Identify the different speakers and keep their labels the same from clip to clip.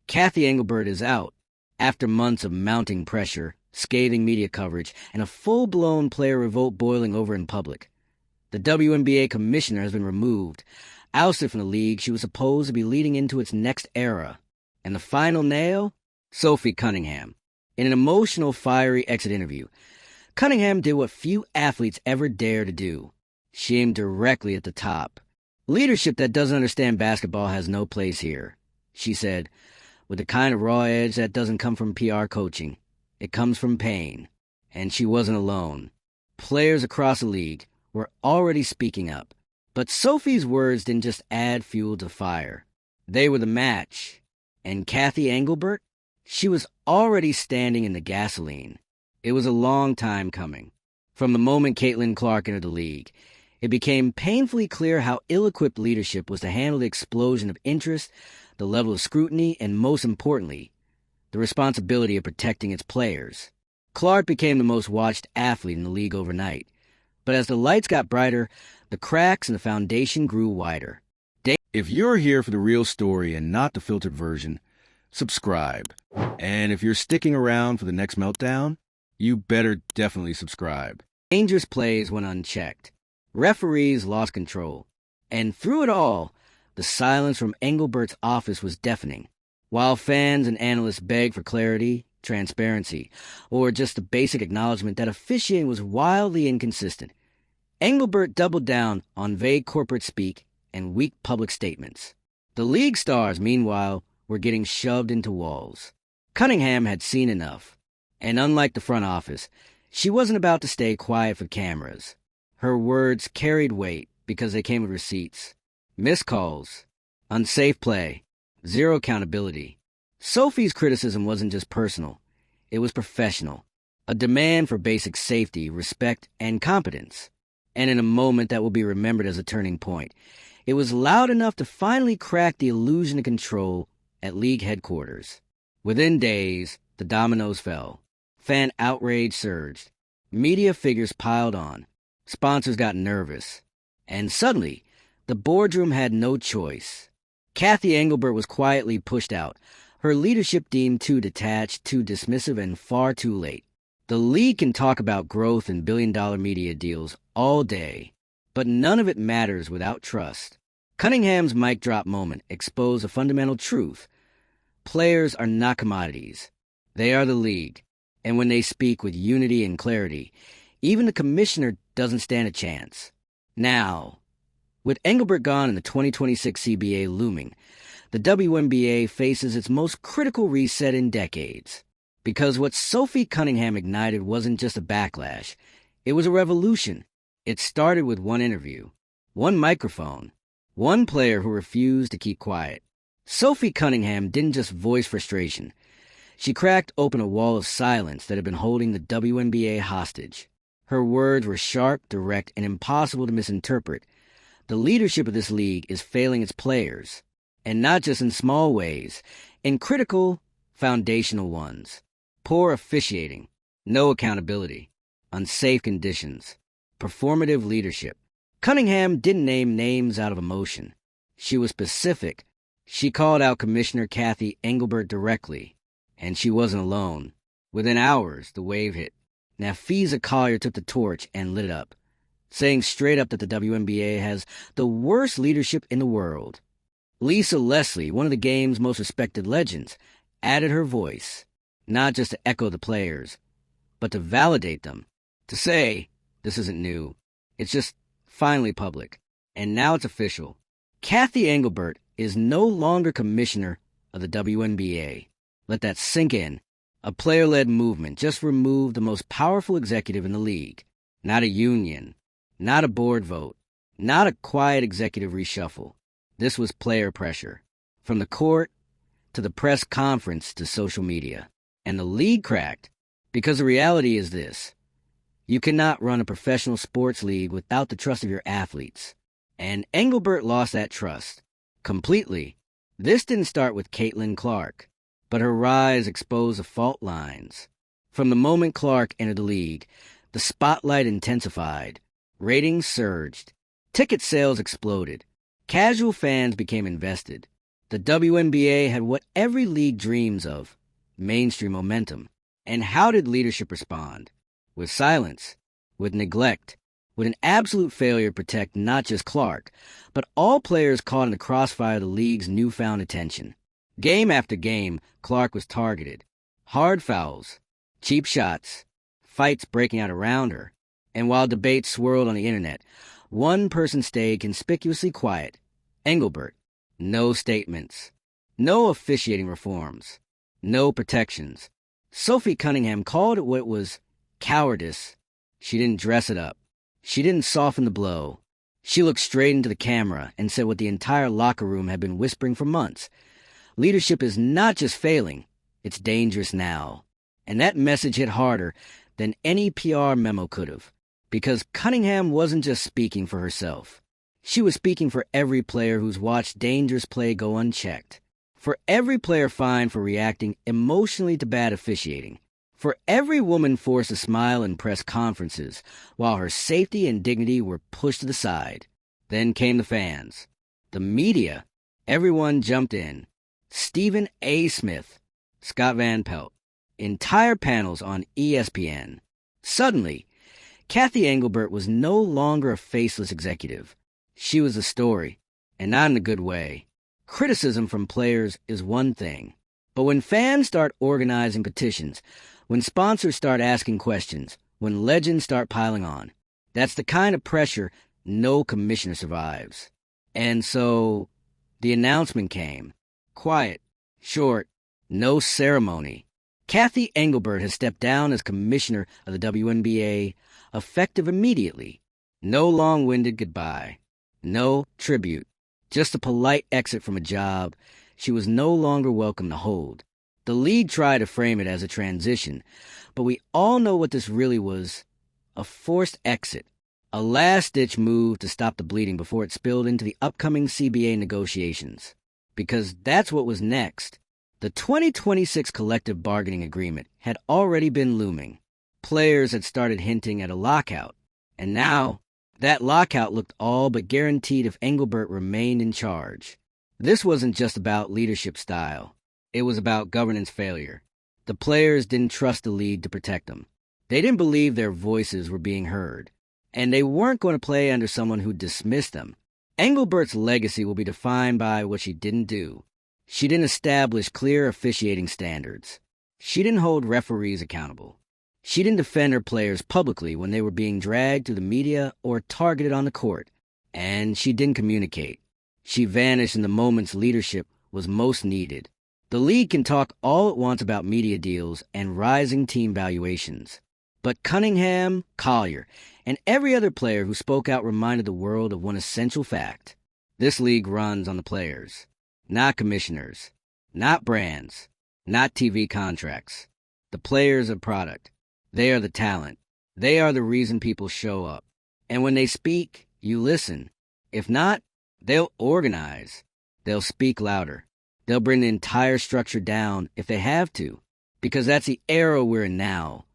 Speaker 1: Cathy Engelbert is out after months of mounting pressure, scathing media coverage, and a full-blown player revolt boiling over in public. The WNBA commissioner has been removed, ousted from the league she was supposed to be leading into its next era. And the final nail? Sophie Cunningham. In an emotional, fiery exit interview, Cunningham did what few athletes ever dare to do. She aimed directly at the top. Leadership that doesn't understand basketball has no place here, she said, with the kind of raw edge that doesn't come from PR coaching. It comes from pain. And she wasn't alone. Players across the league were already speaking up. But Sophie's words didn't just add fuel to the fire. They were the match. And Cathy Engelbert? She was already standing in the gasoline. It was a long time coming. From the moment Caitlin Clark entered the league, it became painfully clear how ill-equipped leadership was to handle the explosion of interest, the level of scrutiny, and most importantly, the responsibility of protecting its players. Clark became the most watched athlete in the league overnight. But as the lights got brighter, the cracks in the foundation grew wider. If you're here for the real story and not the filtered version, subscribe. And if you're sticking around for the next meltdown, you better definitely subscribe. Dangerous plays went unchecked. Referees lost control. And through it all, the silence from Engelbert's office was deafening. While fans and analysts begged for clarity, transparency, or just the basic acknowledgement that officiating was wildly inconsistent, Engelbert doubled down on vague corporate speak and weak public statements. The league stars, meanwhile, were getting shoved into walls. Cunningham had seen enough, and unlike the front office, she wasn't about to stay quiet for cameras. Her words carried weight because they came with receipts. Missed calls, unsafe play, zero accountability. Sophie's criticism wasn't just personal. It was professional. A demand for basic safety, respect, and competence. And in a moment that will be remembered as a turning point, it was loud enough to finally crack the illusion of control at league headquarters. Within days, the dominoes fell. Fan outrage surged. Media figures piled on. Sponsors got nervous. And suddenly, the boardroom had no choice. Cathy Engelbert was quietly pushed out, her leadership deemed too detached, too dismissive, and far too late. The league can talk about growth and billion-dollar media deals all day, but none of it matters without trust. Cunningham's mic drop moment exposed a fundamental truth. Players are not commodities. They are the league, and when they speak with unity and clarity, even the commissioner doesn't stand a chance. Now, with Engelbert gone and the 2026 CBA looming, the WNBA faces its most critical reset in decades. Because what Sophie Cunningham ignited wasn't just a backlash. It was a revolution. It started with one interview, one microphone, one player who refused to keep quiet. Sophie Cunningham didn't just voice frustration. She cracked open a wall of silence that had been holding the WNBA hostage. Her words were sharp, direct, and impossible to misinterpret. The leadership of this league is failing its players, and not just in small ways, in critical, foundational ones. Poor officiating, no accountability, unsafe conditions, performative leadership. Cunningham didn't name names out of emotion. She was specific. She called out Commissioner Cathy Engelbert directly, and she wasn't alone. Within hours, the wave hit. Nafisa Collier took the torch and lit it up, saying straight up that the WNBA has the worst leadership in the world. Lisa Leslie, one of the game's most respected legends, added her voice, not just to echo the players, but to validate them, to say, this isn't new. It's just finally public. And now it's official. Cathy Engelbert is no longer commissioner of the WNBA. Let that sink in. A player-led movement just removed the most powerful executive in the league. Not a union. Not a board vote. Not a quiet executive reshuffle. This was player pressure. From the court to the press conference to social media. And the league cracked. Because the reality is this. You cannot run a professional sports league without the trust of your athletes. And Engelbert lost that trust. Completely. This didn't start with Caitlin Clark, but her rise exposed the fault lines. From the moment Clark entered the league, the spotlight intensified. Ratings surged. Ticket sales exploded. Casual fans became invested. The WNBA had what every league dreams of: mainstream momentum. And how did leadership respond? With silence, with neglect, with an absolute failure to protect not just Clark, but all players caught in the crossfire of the league's newfound attention. Game after game, Clark was targeted. Hard fouls, cheap shots, fights breaking out around her. And while debates swirled on the internet, one person stayed conspicuously quiet: Engelbert. No statements. No officiating reforms. No protections. Sophie Cunningham called it what was cowardice. She didn't dress it up. She didn't soften the blow. She looked straight into the camera and said what the entire locker room had been whispering for months: leadership is not just failing, it's dangerous now. And that message hit harder than any PR memo could have, because Cunningham wasn't just speaking for herself. She was speaking for every player who's watched dangerous play go unchecked. For every player fined for reacting emotionally to bad officiating. For every woman forced to smile in press conferences while her safety and dignity were pushed to the side. Then came the fans. The media. Everyone jumped in. Stephen A. Smith, Scott Van Pelt. Entire panels on ESPN. Suddenly, Cathy Engelbert was no longer a faceless executive. She was a story, and not in a good way. Criticism from players is one thing, but when fans start organizing petitions, when sponsors start asking questions, when legends start piling on, that's the kind of pressure no commissioner survives. And so, the announcement came. Quiet, short, no ceremony. Cathy Engelbert has stepped down as commissioner of the WNBA, effective immediately. No long-winded goodbye. No tribute. Just a polite exit from a job she was no longer welcome to hold. The league tried to frame it as a transition, but we all know what this really was: a forced exit, a last-ditch move to stop the bleeding before it spilled into the upcoming CBA negotiations. Because that's what was next. The 2026 collective bargaining agreement had already been looming. Players had started hinting at a lockout, and now that lockout looked all but guaranteed if Engelbert remained in charge. This wasn't just about leadership style. It was about governance failure. The players didn't trust the league to protect them. They didn't believe their voices were being heard. And they weren't going to play under someone who dismissed them. Engelbert's legacy will be defined by what she didn't do. She didn't establish clear officiating standards. She didn't hold referees accountable. She didn't defend her players publicly when they were being dragged through the media or targeted on the court. And she didn't communicate. She vanished in the moments leadership was most needed. The league can talk all it wants about media deals and rising team valuations. But Cunningham, Collier, and every other player who spoke out reminded the world of one essential fact. This league runs on the players, not commissioners, not brands, not TV contracts. The players are product. They are the talent. They are the reason people show up. And when they speak, you listen. If not, they'll organize. They'll speak louder. They'll bring the entire structure down if they have to, because that's the era we're in now.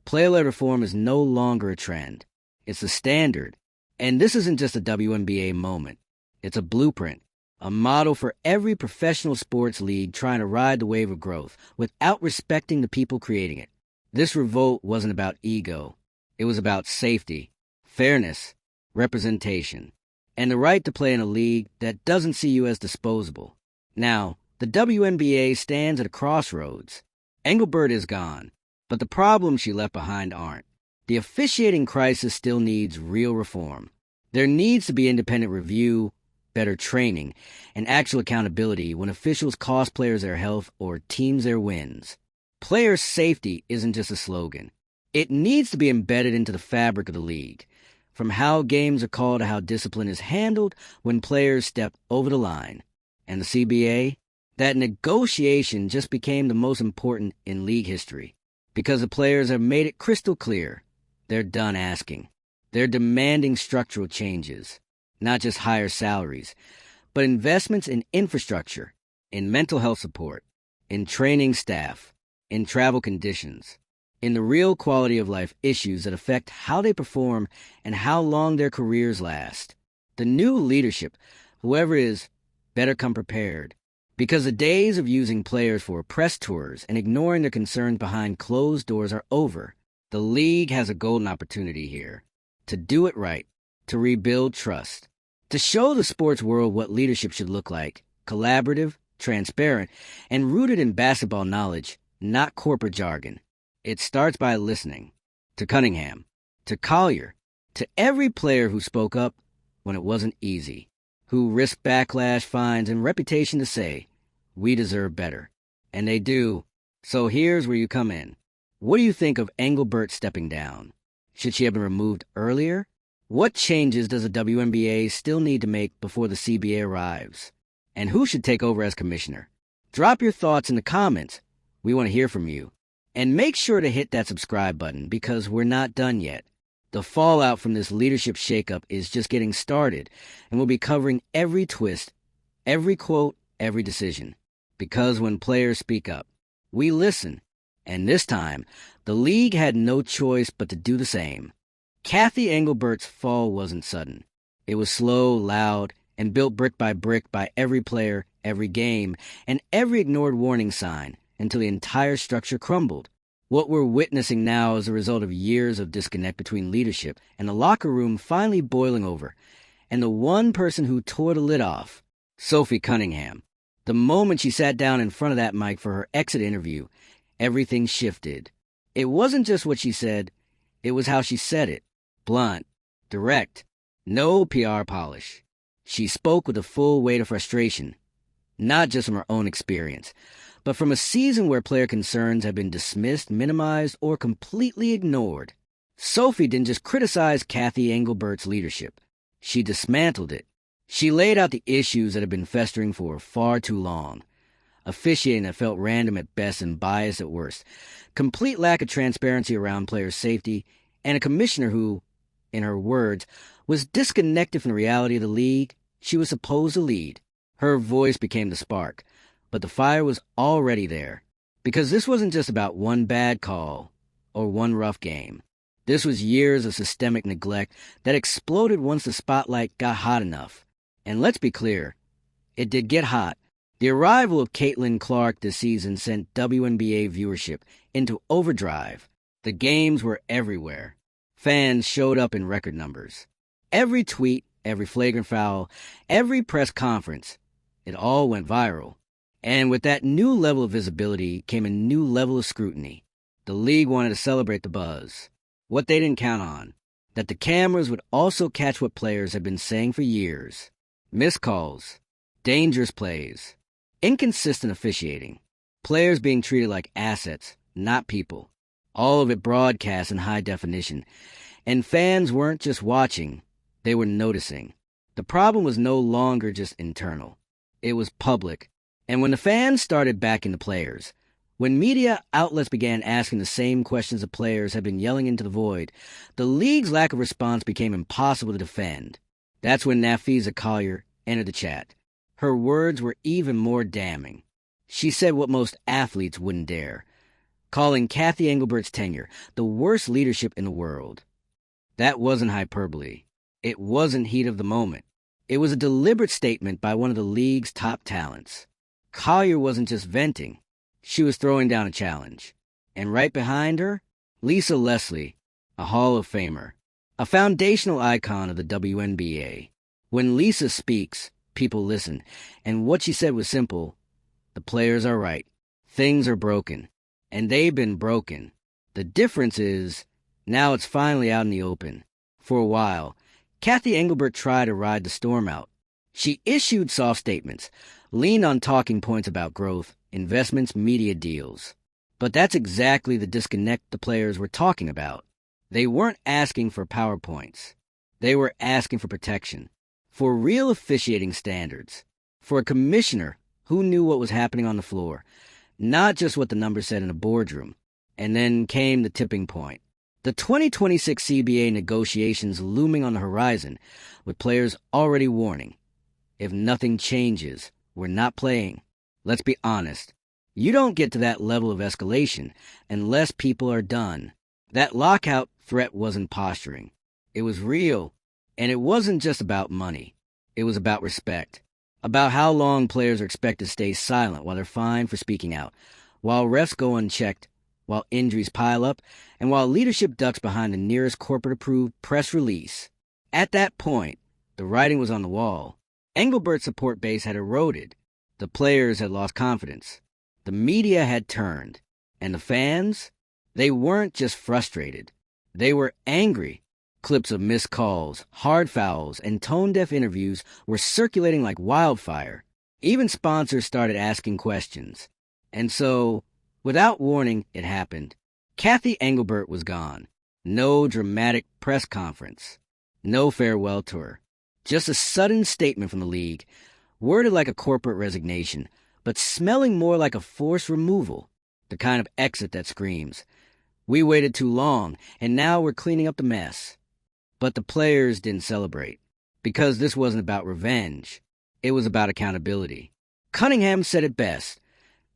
Speaker 1: Player-led reform is no longer a trend. It's the standard. And this isn't just a WNBA moment. It's a blueprint, a model for every professional sports league trying to ride the wave of growth without respecting the people creating it. This revolt wasn't about ego. It was about safety, fairness, representation, and the right to play in a league that doesn't see you as disposable. Now, the WNBA stands at a crossroads. Engelbert is gone, but the problems she left behind aren't. The officiating crisis still needs real reform. There needs to be independent review, better training, and actual accountability when officials cost players their health or teams their wins. Player safety isn't just a slogan. It needs to be embedded into the fabric of the league, from how games are called to how discipline is handled when players step over the line. And the CBA? That negotiation just became the most important in league history, because the players have made it crystal clear. They're done asking. They're demanding structural changes, not just higher salaries, but investments in infrastructure, in mental health support, in training staff, in travel conditions, in the real quality of life issues that affect how they perform and how long their careers last. The new leadership, whoever it is, better come prepared. Because the days of using players for press tours and ignoring their concerns behind closed doors are over. The league has a golden opportunity here to do it right, to rebuild trust, to show the sports world what leadership should look like: collaborative, transparent, and rooted in basketball knowledge, not corporate jargon. It starts by listening to Cunningham, to Collier, to every player who spoke up when it wasn't easy, who risked backlash, fines, and reputation to say, we deserve better. And they do. So here's where you come in. What do you think of Engelbert stepping down? Should she have been removed earlier? What changes does the WNBA still need to make before the CBA arrives? And who should take over as commissioner? Drop your thoughts in the comments. We want to hear from you. And make sure to hit that subscribe button because we're not done yet. The fallout from this leadership shakeup is just getting started, and we'll be covering every twist, every quote, every decision. Because when players speak up, we listen. And this time, the league had no choice but to do the same. Cathy Engelbert's fall wasn't sudden. It was slow, loud, and built brick by every player, every game, and every ignored warning sign until the entire structure crumbled. What we're witnessing now is a result of years of disconnect between leadership and the locker room finally boiling over. And the one person who tore the lid off, Sophie Cunningham. The moment she sat down in front of that mic for her exit interview, everything shifted. It wasn't just what she said, it was how she said it. Blunt, direct, no PR polish. She spoke with the full weight of frustration, not just from her own experience, but from a season where player concerns have been dismissed, minimized, or completely ignored. Sophie didn't just criticize Cathy Engelbert's leadership. She dismantled it. She laid out the issues that had been festering for far too long. Officiating that felt random at best and biased at worst. Complete lack of transparency around players' safety, and a commissioner who, in her words, was disconnected from the reality of the league she was supposed to lead. Her voice became the spark, but the fire was already there. Because this wasn't just about one bad call or one rough game. This was years of systemic neglect that exploded once the spotlight got hot enough. And let's be clear, it did get hot. The arrival of Caitlin Clark this season sent WNBA viewership into overdrive. The games were everywhere. Fans showed up in record numbers. Every tweet, every flagrant foul, every press conference, it all went viral. And with that new level of visibility came a new level of scrutiny. The league wanted to celebrate the buzz. What they didn't count on, that the cameras would also catch what players had been saying for years. Missed calls, dangerous plays, inconsistent officiating, players being treated like assets, not people. All of it broadcast in high definition. And fans weren't just watching, they were noticing. The problem was no longer just internal. It was public. And when the fans started backing the players, when media outlets began asking the same questions the players had been yelling into the void, the league's lack of response became impossible to defend. That's when Nafisa Collier entered the chat. Her words were even more damning. She said what most athletes wouldn't dare, calling Cathy Engelbert's tenure the worst leadership in the world. That wasn't hyperbole. It wasn't heat of the moment. It was a deliberate statement by one of the league's top talents. Collier wasn't just venting. She was throwing down a challenge. And right behind her, Lisa Leslie, a Hall of Famer, a foundational icon of the WNBA. When Lisa speaks, people listen. And what she said was simple. The players are right. Things are broken. And they've been broken. The difference is, now it's finally out in the open. For a while, Cathy Engelbert tried to ride the storm out. She issued soft statements, leaned on talking points about growth, investments, media deals. But that's exactly the disconnect the players were talking about. They weren't asking for PowerPoints. They were asking for protection, for real officiating standards, for a commissioner who knew what was happening on the floor, not just what the numbers said in a boardroom. And then came the tipping point. The 2026 CBA negotiations looming on the horizon, with players already warning, if nothing changes, we're not playing. Let's be honest. You don't get to that level of escalation unless people are done. That lockout threat wasn't posturing. It was real. And it wasn't just about money. It was about respect. about how long players are expected to stay silent while they're fined for speaking out, while refs go unchecked, while injuries pile up, and while leadership ducks behind the nearest corporate-approved press release. At that point, the writing was on the wall. Engelbert's support base had eroded. The players had lost confidence. The media had turned. And the fans? They weren't just frustrated. They were angry. Clips of missed calls, hard fouls, and tone-deaf interviews were circulating like wildfire. Even sponsors started asking questions. And so, without warning, it happened. Cathy Engelbert was gone. No dramatic press conference. No farewell tour. Just a sudden statement from the league, worded like a corporate resignation, but smelling more like a forced removal. The kind of exit that screams, "We waited too long, and now we're cleaning up the mess." But the players didn't celebrate, because this wasn't about revenge. It was about accountability. Cunningham said it best.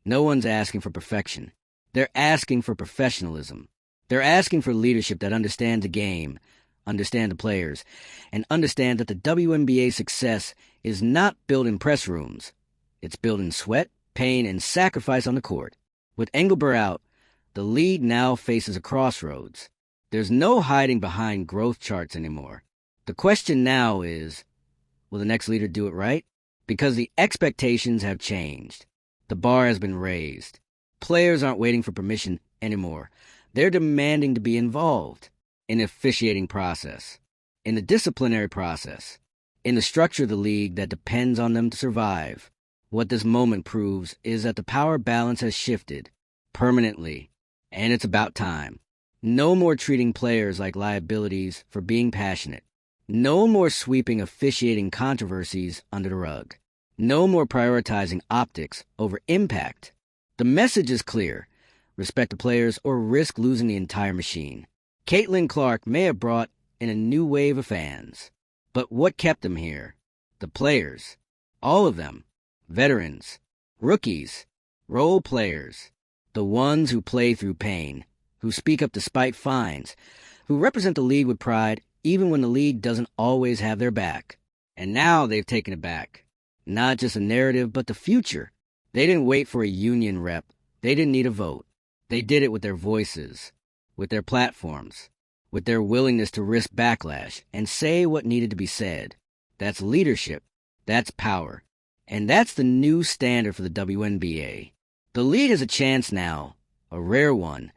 Speaker 1: No one's asking for perfection. They're asking for professionalism. They're asking for leadership that understands the game, understands the players, and understands that the WNBA's success is not built in press rooms. It's built in sweat, pain, and sacrifice on the court. With Engelbert out, the league now faces a crossroads. There's no hiding behind growth charts anymore. The question now is, will the next leader do it right? Because the expectations have changed. The bar has been raised. Players aren't waiting for permission anymore. They're demanding to be involved in the officiating process, in the disciplinary process, in the structure of the league that depends on them to survive. What this moment proves is that the power balance has shifted permanently, and it's about time. No more treating players like liabilities for being passionate. No more sweeping officiating controversies under the rug. No more prioritizing optics over impact. The message is clear. Respect the players or risk losing the entire machine. Caitlin Clark may have brought in a new wave of fans. But what kept them here? The players. All of them. Veterans. Rookies. Role players. The ones who play through pain. Who speak up despite fines. Who represent the league with pride even when the league doesn't always have their back. And now they've taken it back. Not just a narrative, but the future. They didn't wait for a union rep. They didn't need a vote. They did it with their voices, with their platforms, with their willingness to risk backlash and say what needed to be said. That's leadership. That's power. And that's the new standard for the WNBA. The league has a chance now, a rare one,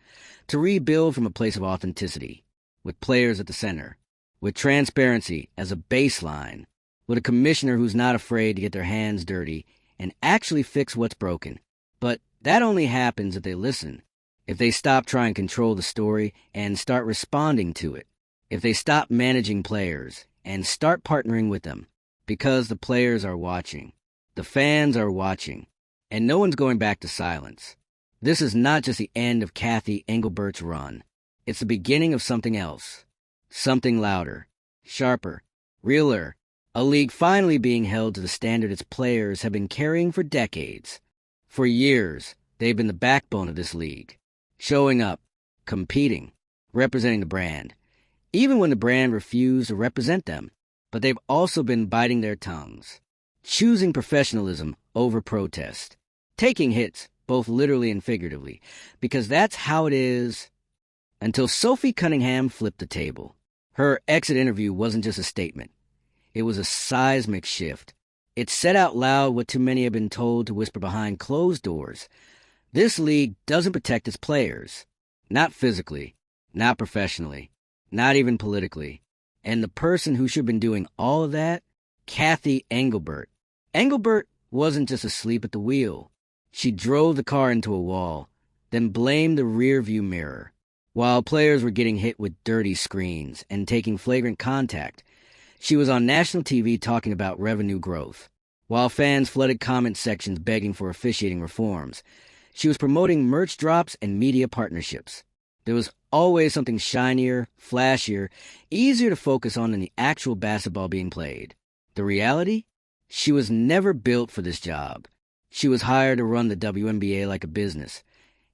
Speaker 1: to rebuild from a place of authenticity, with players at the center, with transparency as a baseline, with a commissioner who's not afraid to get their hands dirty and actually fix what's broken. But that only happens if they listen, if they stop trying to control the story and start responding to it, if they stop managing players and start partnering with them, because the players are watching, the fans are watching, and no one's going back to silence. This is not just the end of Cathy Engelbert's run. It's the beginning of something else, something louder, sharper, realer, a league finally being held to the standard its players have been carrying for decades. For years, they've been the backbone of this league, showing up, competing, representing the brand, even when the brand refused to represent them. But they've also been biting their tongues, choosing professionalism over protest, taking hits, both literally and figuratively, because that's how it is, until Sophie Cunningham flipped the table. Her exit interview wasn't just a statement. It was a seismic shift. It said out loud what too many have been told to whisper behind closed doors. This league doesn't protect its players. Not physically, not professionally, not even politically. And the person who should have been doing all of that? Cathy Engelbert. Engelbert wasn't just asleep at the wheel. She drove the car into a wall, then blamed the rearview mirror. While players were getting hit with dirty screens and taking flagrant contact, she was on national TV talking about revenue growth. While fans flooded comment sections begging for officiating reforms, she was promoting merch drops and media partnerships. There was always something shinier, flashier, easier to focus on than the actual basketball being played. The reality? She was never built for this job. She was hired to run the WNBA like a business.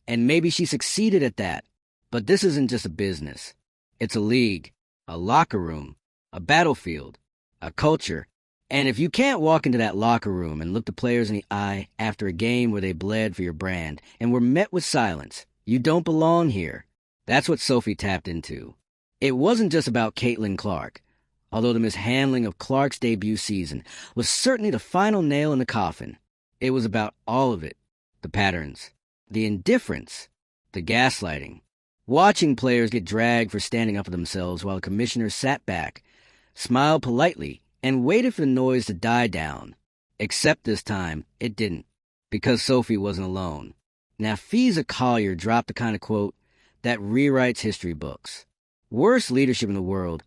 Speaker 1: And maybe she succeeded at that. But this isn't just a business. It's a league, a locker room, a battlefield, a culture, And if you can't walk into that locker room and look the players in the eye after a game where they bled for your brand and were met with silence, you don't belong here. That's what Sophie tapped into. It wasn't just about Caitlin Clark, although the mishandling of Clark's debut season was certainly the final nail in the coffin. It was about all of it. The patterns, the indifference, the gaslighting. Watching players get dragged for standing up for themselves while the commissioner sat back, smiled politely, and waited for the noise to die down. Except this time, it didn't, because Sophie wasn't alone. Nafisa Collier dropped the kind of quote that rewrites history books. Worst leadership in the world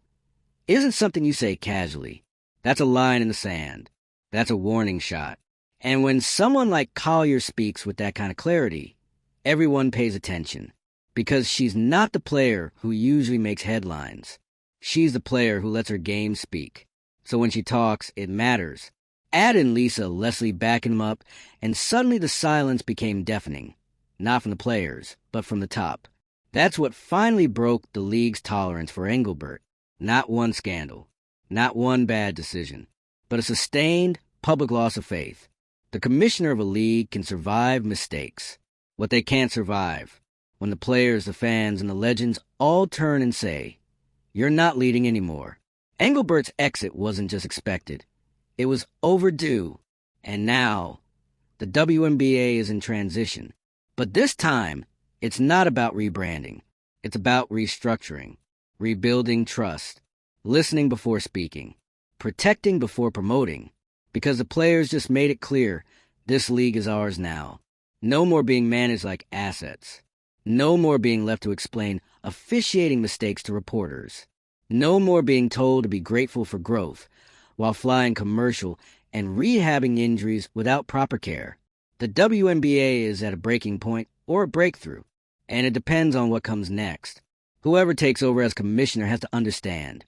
Speaker 1: isn't something you say casually. That's a line in the sand. That's a warning shot. And when someone like Collier speaks with that kind of clarity, everyone pays attention. Because she's not the player who usually makes headlines. She's the player who lets her game speak. So when she talks, it matters. Add in Lisa Leslie backing him up, and suddenly the silence became deafening. Not from the players, but from the top. That's what finally broke the league's tolerance for Engelbert. Not one scandal, not one bad decision, but a sustained public loss of faith. The commissioner of a league can survive mistakes. What they can't survive, when the players, the fans, and the legends all turn and say, "You're not leading anymore." Engelbert's exit wasn't just expected. It was overdue. And now, the WNBA is in transition. But this time, it's not about rebranding. It's about restructuring, rebuilding trust, listening before speaking, protecting before promoting. Because the players just made it clear, this league is ours now. No more being managed like assets. No more being left to explain officiating mistakes to reporters. No more being told to be grateful for growth while flying commercial and rehabbing injuries without proper care. The WNBA is at a breaking point or a breakthrough, and it depends on what comes next. Whoever takes over as commissioner has to understand.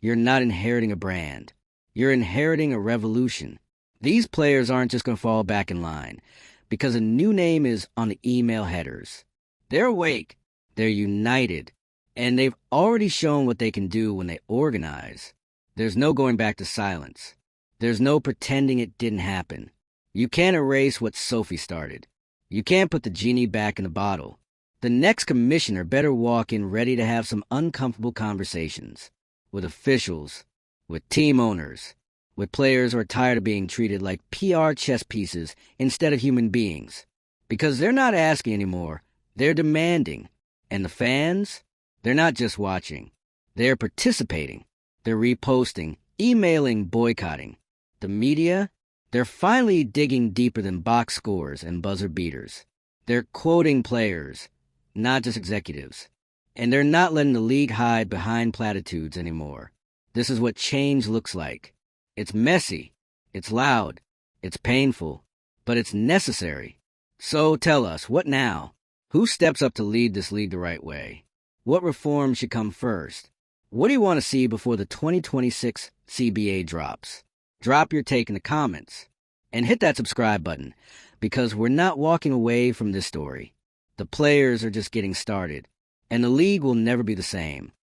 Speaker 1: You're not inheriting a brand. You're inheriting a revolution. These players aren't just going to fall back in line because a new name is on the email headers. They're awake, they're united, and they've already shown what they can do when they organize. There's no going back to silence. There's no pretending it didn't happen. You can't erase what Sophie started. You can't put the genie back in the bottle. The next commissioner better walk in ready to have some uncomfortable conversations with officials, with team owners, with players who are tired of being treated like PR chess pieces instead of human beings. Because they're not asking anymore. They're demanding. And the fans? They're not just watching. They're participating. They're reposting, emailing, boycotting. The media? They're finally digging deeper than box scores and buzzer beaters. They're quoting players, not just executives. And they're not letting the league hide behind platitudes anymore. This is what change looks like. It's messy. It's loud. It's painful. But it's necessary. So tell us, what now? Who steps up to lead this league the right way? What reforms should come first? What do you want to see before the 2026 CBA drops? Drop your take in the comments. And hit that subscribe button, because we're not walking away from this story. The players are just getting started, and the league will never be the same.